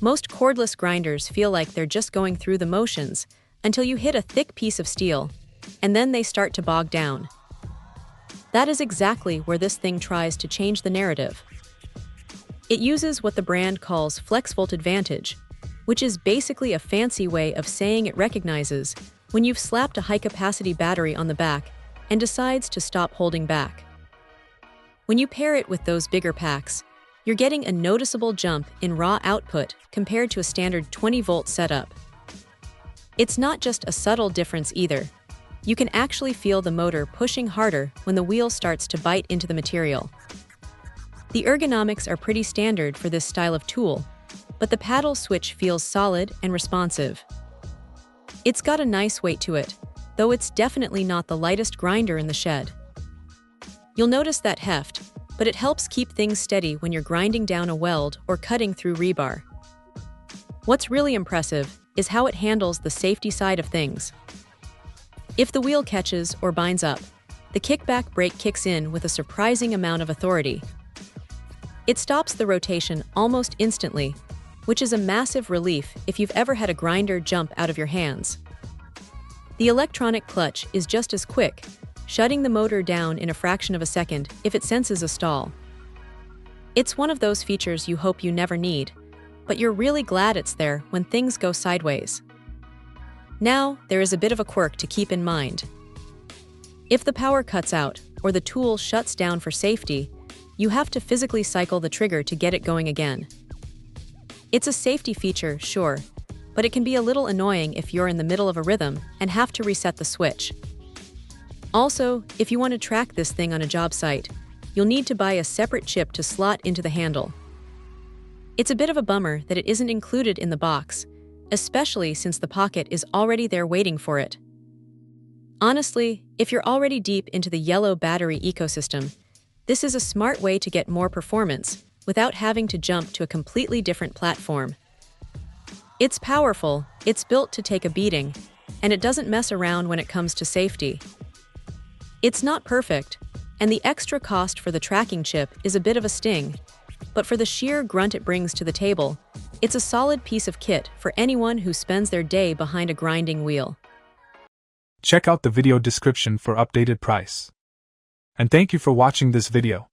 Most cordless grinders feel like they're just going through the motions until you hit a thick piece of steel, and then they start to bog down. That is exactly where this thing tries to change the narrative. It uses what the brand calls FlexVolt Advantage, which is basically a fancy way of saying it recognizes when you've slapped a high-capacity battery on the back and decides to stop holding back. When you pair it with those bigger packs, you're getting a noticeable jump in raw output compared to a standard 20-volt setup. It's not just a subtle difference either. You can actually feel the motor pushing harder when the wheel starts to bite into the material. The ergonomics are pretty standard for this style of tool, but the paddle switch feels solid and responsive. It's got a nice weight to it, though it's definitely not the lightest grinder in the shed. You'll notice that heft, but it helps keep things steady when you're grinding down a weld or cutting through rebar. What's really impressive is how it handles the safety side of things. If the wheel catches or binds up, the kickback brake kicks in with a surprising amount of authority. It stops the rotation almost instantly, which is a massive relief if you've ever had a grinder jump out of your hands. The electronic clutch is just as quick, shutting the motor down in a fraction of a second if it senses a stall. It's one of those features you hope you never need, but you're really glad it's there when things go sideways. Now, there is a bit of a quirk to keep in mind. If the power cuts out or the tool shuts down for safety, you have to physically cycle the trigger to get it going again. It's a safety feature, sure, but it can be a little annoying if you're in the middle of a rhythm and have to reset the switch. Also, if you want to track this thing on a job site, you'll need to buy a separate chip to slot into the handle. It's a bit of a bummer that it isn't included in the box, especially since the pocket is already there waiting for it. Honestly, if you're already deep into the yellow battery ecosystem, this is a smart way to get more performance without having to jump to a completely different platform. It's powerful, it's built to take a beating, and it doesn't mess around when it comes to safety. It's not perfect, and the extra cost for the tracking chip is a bit of a sting, but for the sheer grunt it brings to the table, it's a solid piece of kit for anyone who spends their day behind a grinding wheel. Check out the video description for updated price. And thank you for watching this video.